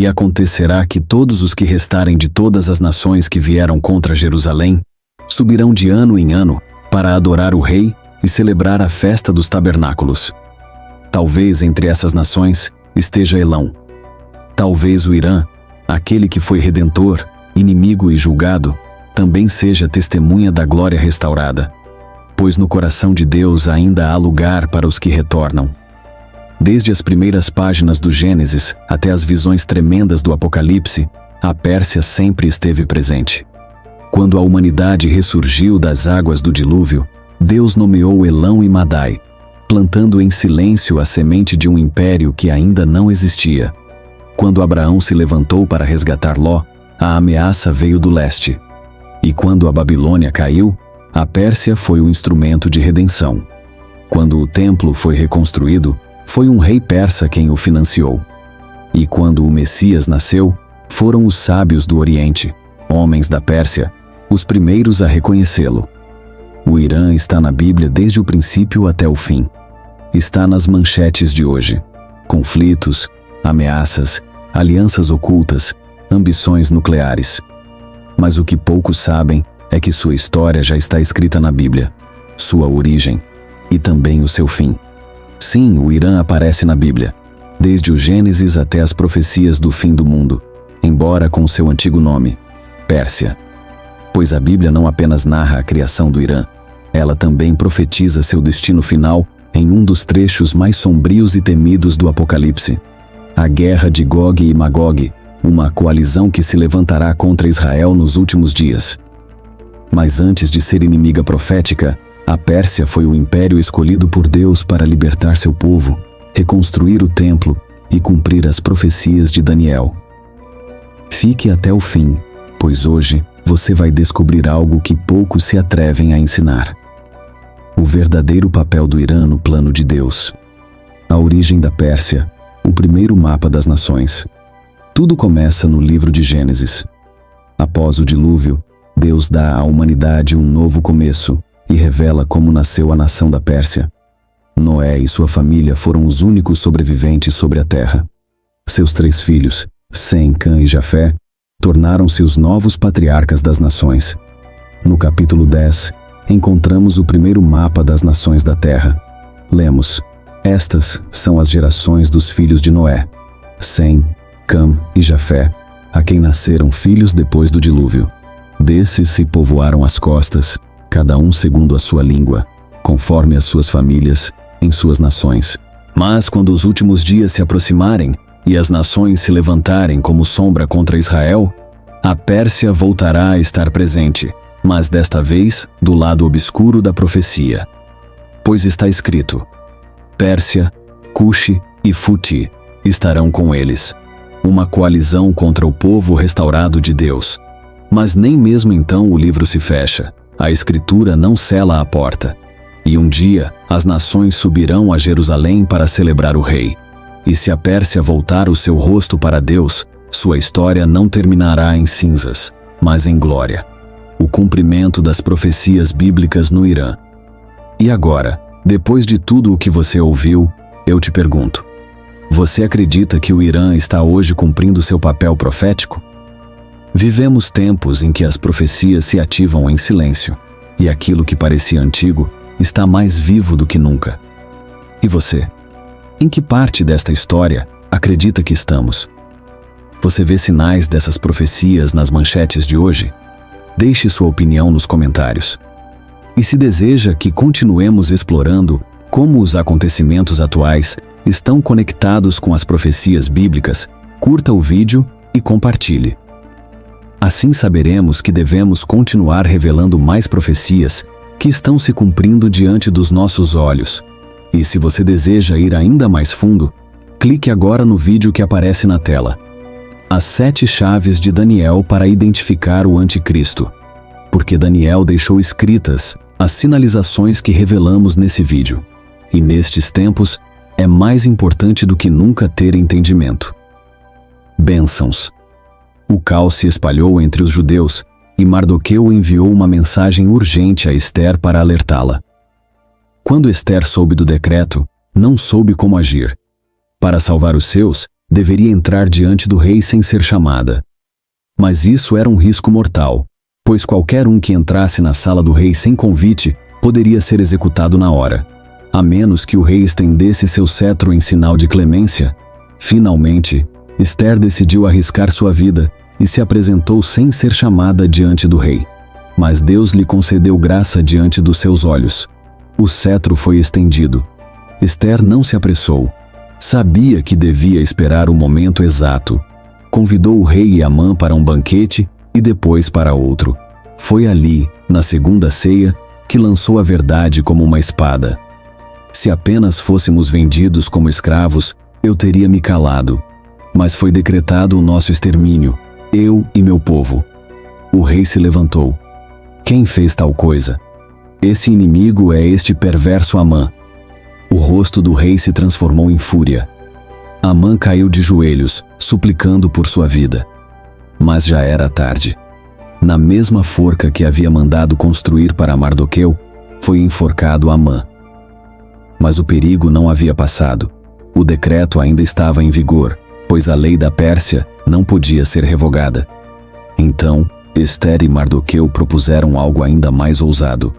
E acontecerá que todos os que restarem de todas as nações que vieram contra Jerusalém subirão de ano em ano para adorar o rei e celebrar a festa dos tabernáculos. Talvez entre essas nações esteja Elão. Talvez o Irã, aquele que foi redentor, inimigo e julgado, também seja testemunha da glória restaurada, pois no coração de Deus ainda há lugar para os que retornam. Desde as primeiras páginas do Gênesis até as visões tremendas do Apocalipse, a Pérsia sempre esteve presente. Quando a humanidade ressurgiu das águas do dilúvio, Deus nomeou Elão e Madai, plantando em silêncio a semente de um império que ainda não existia. Quando Abraão se levantou para resgatar Ló, a ameaça veio do leste. E quando a Babilônia caiu, a Pérsia foi o instrumento de redenção. Quando o templo foi reconstruído, foi um rei persa quem o financiou. E quando o Messias nasceu, foram os sábios do Oriente, homens da Pérsia, os primeiros a reconhecê-lo. O Irã está na Bíblia desde o princípio até o fim. Está nas manchetes de hoje. Conflitos, ameaças, alianças ocultas, ambições nucleares. Mas o que poucos sabem é que sua história já está escrita na Bíblia, sua origem e também o seu fim. Sim, o Irã aparece na Bíblia, desde o Gênesis até as profecias do fim do mundo, embora com seu antigo nome, Pérsia. Pois a Bíblia não apenas narra a criação do Irã, ela também profetiza seu destino final em um dos trechos mais sombrios e temidos do Apocalipse: a guerra de Gog e Magog, uma coalizão que se levantará contra Israel nos últimos dias. Mas antes de ser inimiga profética, a Pérsia foi o império escolhido por Deus para libertar seu povo, reconstruir o templo e cumprir as profecias de Daniel. Fique até o fim, pois hoje você vai descobrir algo que poucos se atrevem a ensinar. O verdadeiro papel do Irã no plano de Deus. A origem da Pérsia, o primeiro mapa das nações. Tudo começa no livro de Gênesis. Após o dilúvio, Deus dá à humanidade um novo começo e revela como nasceu a nação da Pérsia. Noé e sua família foram os únicos sobreviventes sobre a terra. Seus 3 filhos, Sem, Cã e Jafé, tornaram-se os novos patriarcas das nações. No capítulo 10, encontramos o primeiro mapa das nações da terra. Lemos: estas são as gerações dos filhos de Noé, Sem, Cã e Jafé, a quem nasceram filhos depois do dilúvio. Desses se povoaram as costas, cada um segundo a sua língua, conforme as suas famílias, em suas nações. Mas quando os últimos dias se aproximarem e as nações se levantarem como sombra contra Israel, a Pérsia voltará a estar presente, mas desta vez do lado obscuro da profecia. Pois está escrito: Pérsia, Cuxi e Futi estarão com eles, uma coalizão contra o povo restaurado de Deus. Mas nem mesmo então o livro se fecha, a escritura não sela a porta. E um dia as nações subirão a Jerusalém para celebrar o rei. E se a Pérsia voltar o seu rosto para Deus, sua história não terminará em cinzas, mas em glória. O cumprimento das profecias bíblicas no Irã. E agora, depois de tudo o que você ouviu, eu te pergunto: você acredita que o Irã está hoje cumprindo seu papel profético? Vivemos tempos em que as profecias se ativam em silêncio, e aquilo que parecia antigo está mais vivo do que nunca. E você? Em que parte desta história acredita que estamos? Você vê sinais dessas profecias nas manchetes de hoje? Deixe sua opinião nos comentários. E se deseja que continuemos explorando como os acontecimentos atuais estão conectados com as profecias bíblicas, curta o vídeo e compartilhe. Assim saberemos que devemos continuar revelando mais profecias que estão se cumprindo diante dos nossos olhos. E se você deseja ir ainda mais fundo, clique agora no vídeo que aparece na tela. As 7 chaves de Daniel para identificar o Anticristo. Porque Daniel deixou escritas as sinalizações que revelamos nesse vídeo. E nestes tempos, é mais importante do que nunca ter entendimento. Bênçãos. O caos se espalhou entre os judeus e Mardoqueu enviou uma mensagem urgente a Ester para alertá-la. Quando Ester soube do decreto, não soube como agir. Para salvar os seus, deveria entrar diante do rei sem ser chamada. Mas isso era um risco mortal, pois qualquer um que entrasse na sala do rei sem convite poderia ser executado na hora, a menos que o rei estendesse seu cetro em sinal de clemência. Finalmente, Ester decidiu arriscar sua vida e se apresentou sem ser chamada diante do rei. Mas Deus lhe concedeu graça diante dos seus olhos. O cetro foi estendido. Ester não se apressou. Sabia que devia esperar o momento exato. Convidou o rei e Amã para um banquete e depois para outro. Foi ali, na segunda ceia, que lançou a verdade como uma espada. Se apenas fôssemos vendidos como escravos, eu teria me calado. Mas foi decretado o nosso extermínio, eu e meu povo. O rei se levantou. Quem fez tal coisa? Esse inimigo é este perverso Amã. O rosto do rei se transformou em fúria. Amã caiu de joelhos, suplicando por sua vida. Mas já era tarde. Na mesma forca que havia mandado construir para Mardoqueu, foi enforcado Amã. Mas o perigo não havia passado. O decreto ainda estava em vigor, pois a lei da Pérsia não podia ser revogada. Então, Ester e Mardoqueu propuseram algo ainda mais ousado: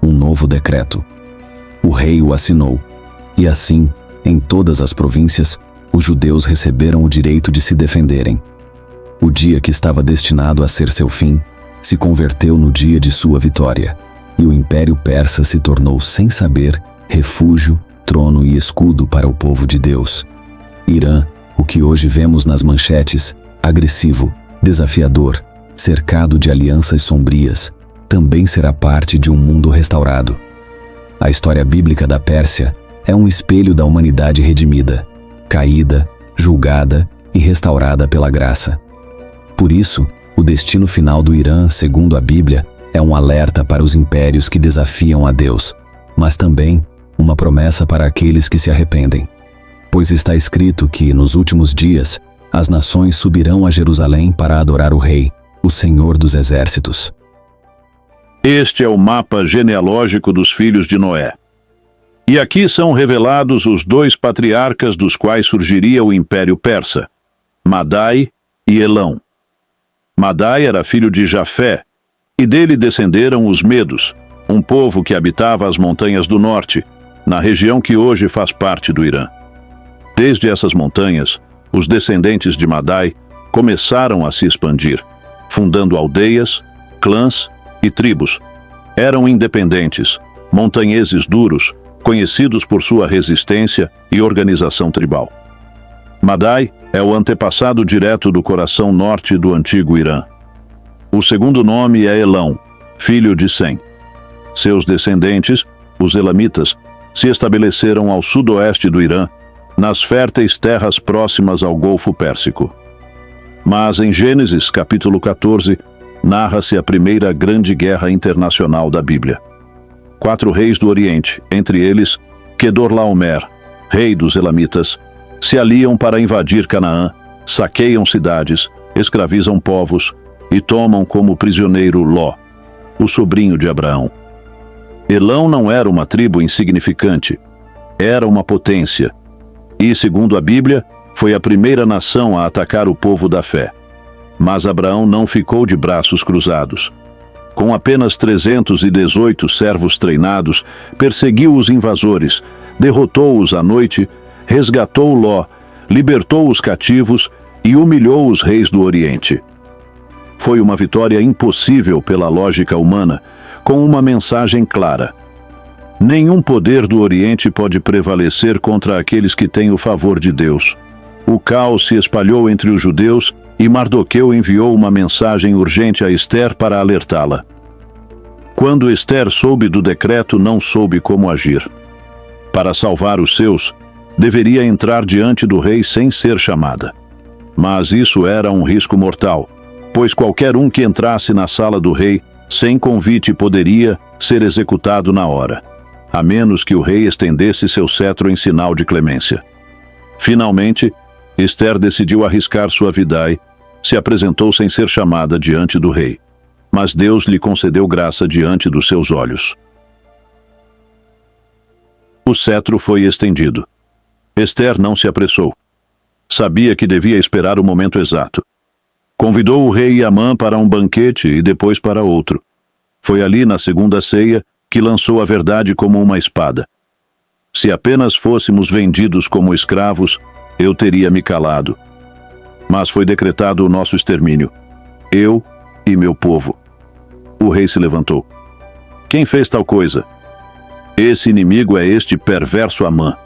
um novo decreto. O rei o assinou, e assim, em todas as províncias, os judeus receberam o direito de se defenderem. O dia que estava destinado a ser seu fim, se converteu no dia de sua vitória, e o Império Persa se tornou, sem saber, refúgio, trono e escudo para o povo de Deus. Irã, o que hoje vemos nas manchetes, agressivo, desafiador, cercado de alianças sombrias, também será parte de um mundo restaurado. A história bíblica da Pérsia é um espelho da humanidade redimida, caída, julgada e restaurada pela graça. Por isso, o destino final do Irã, segundo a Bíblia, é um alerta para os impérios que desafiam a Deus, mas também uma promessa para aqueles que se arrependem. Pois está escrito que, nos últimos dias, as nações subirão a Jerusalém para adorar o Rei, o Senhor dos Exércitos. Este é o mapa genealógico dos filhos de Noé. E aqui são revelados os dois patriarcas dos quais surgiria o Império Persa, Madai e Elão. Madai era filho de Jafé, e dele descenderam os Medos, um povo que habitava as montanhas do norte, na região que hoje faz parte do Irã. Desde essas montanhas, os descendentes de Madai começaram a se expandir, fundando aldeias, clãs e tribos. Eram independentes, montanheses duros, conhecidos por sua resistência e organização tribal. Madai é o antepassado direto do coração norte do antigo Irã. O segundo nome é Elão, filho de Sem. Seus descendentes, os Elamitas, se estabeleceram ao sudoeste do Irã, nas férteis terras próximas ao Golfo Pérsico. Mas em Gênesis, capítulo 14, narra-se a primeira grande guerra internacional da Bíblia. 4 reis do Oriente, entre eles Quedorlaomer, rei dos Elamitas, se aliam para invadir Canaã, saqueiam cidades, escravizam povos e tomam como prisioneiro Ló, o sobrinho de Abraão. Elão não era uma tribo insignificante, era uma potência, e, segundo a Bíblia, foi a primeira nação a atacar o povo da fé. Mas Abraão não ficou de braços cruzados. Com apenas 318 servos treinados, perseguiu os invasores, derrotou-os à noite, resgatou Ló, libertou os cativos e humilhou os reis do Oriente. Foi uma vitória impossível pela lógica humana, com uma mensagem clara: nenhum poder do Oriente pode prevalecer contra aqueles que têm o favor de Deus. O caos se espalhou entre os judeus e Mardoqueu enviou uma mensagem urgente a Ester para alertá-la. Quando Ester soube do decreto, não soube como agir. Para salvar os seus, deveria entrar diante do rei sem ser chamada. Mas isso era um risco mortal, pois qualquer um que entrasse na sala do rei sem convite poderia ser executado na hora, a menos que o rei estendesse seu cetro em sinal de clemência. Finalmente, Ester decidiu arriscar sua vida e se apresentou sem ser chamada diante do rei. Mas Deus lhe concedeu graça diante dos seus olhos. O cetro foi estendido. Ester não se apressou. sabia que devia esperar o momento exato. Convidou o rei Amã para um banquete e depois para outro. Foi ali, na segunda ceia, que lançou a verdade como uma espada. Se apenas fôssemos vendidos como escravos, eu teria me calado. Mas foi decretado o nosso extermínio, eu e meu povo. O rei se levantou. Quem fez tal coisa? Esse inimigo é este perverso Amã.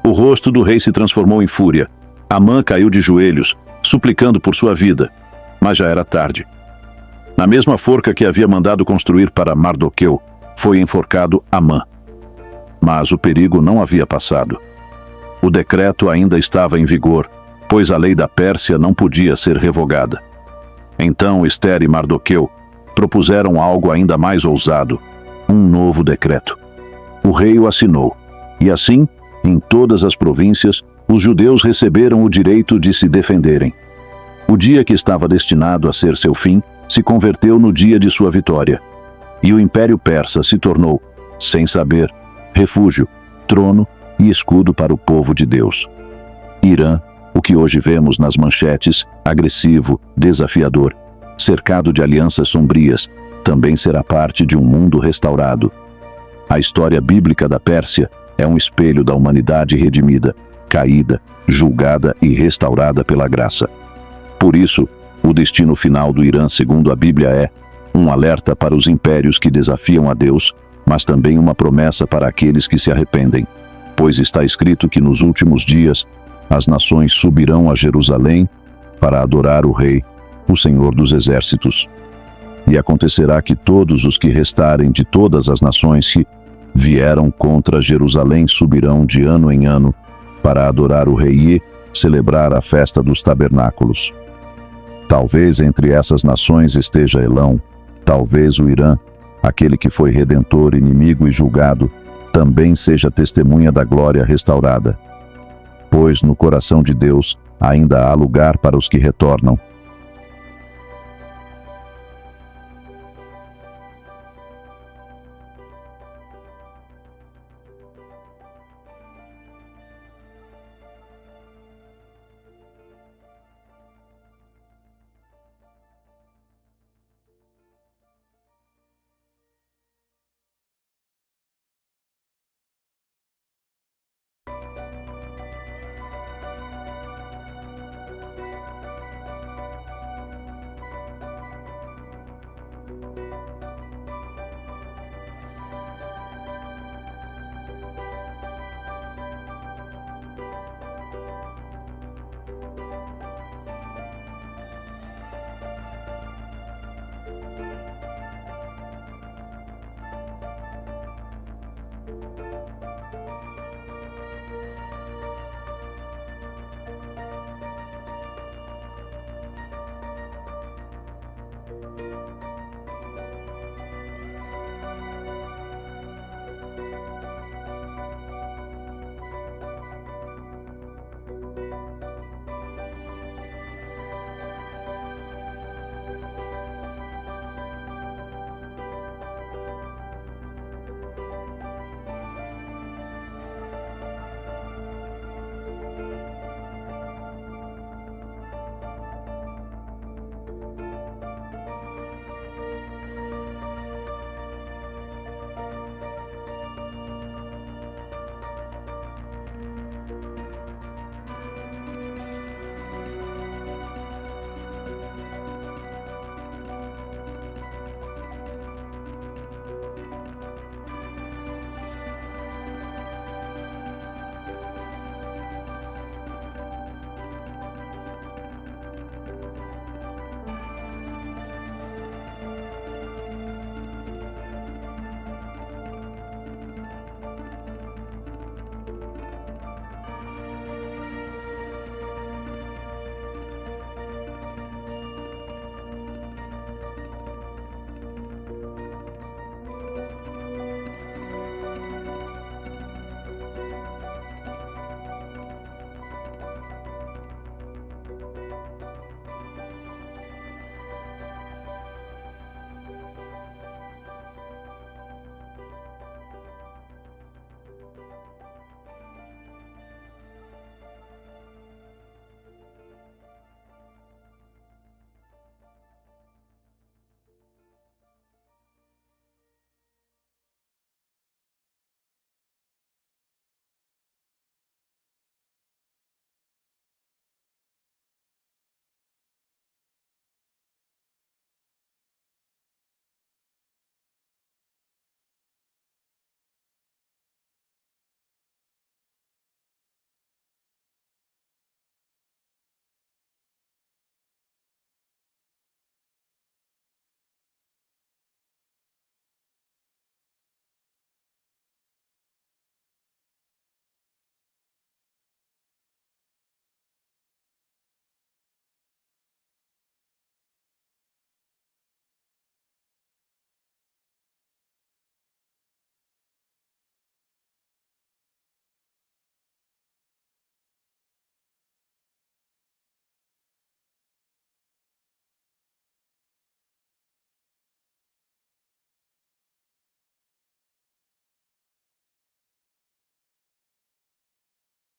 O rosto do rei se transformou em fúria. Amã caiu de joelhos, suplicando por sua vida, mas já era tarde. Na mesma forca que havia mandado construir para Mardoqueu, foi enforcado Amã. Mas o perigo não havia passado. O decreto ainda estava em vigor, pois a lei da Pérsia não podia ser revogada. Então Ester e Mardoqueu propuseram algo ainda mais ousado, um novo decreto. O rei o assinou, e assim, em todas as províncias, os judeus receberam o direito de se defenderem. O dia que estava destinado a ser seu fim se converteu no dia de sua vitória. E o Império Persa se tornou, sem saber, refúgio, trono e escudo para o povo de Deus. Irã, o que hoje vemos nas manchetes, agressivo, desafiador, cercado de alianças sombrias, também será parte de um mundo restaurado. A história bíblica da Pérsia é um espelho da humanidade redimida, caída, julgada e restaurada pela graça. Por isso, o destino final do Irã, segundo a Bíblia, é um alerta para os impérios que desafiam a Deus, mas também uma promessa para aqueles que se arrependem, pois está escrito que nos últimos dias as nações subirão a Jerusalém para adorar o Rei, o Senhor dos Exércitos. E acontecerá que todos os que restarem de todas as nações que vieram contra Jerusalém subirão de ano em ano para adorar o Rei e celebrar a festa dos tabernáculos. Talvez entre essas nações esteja Elão, talvez o Irã, aquele que foi redentor, inimigo e julgado, também seja testemunha da glória restaurada. Pois no coração de Deus ainda há lugar para os que retornam,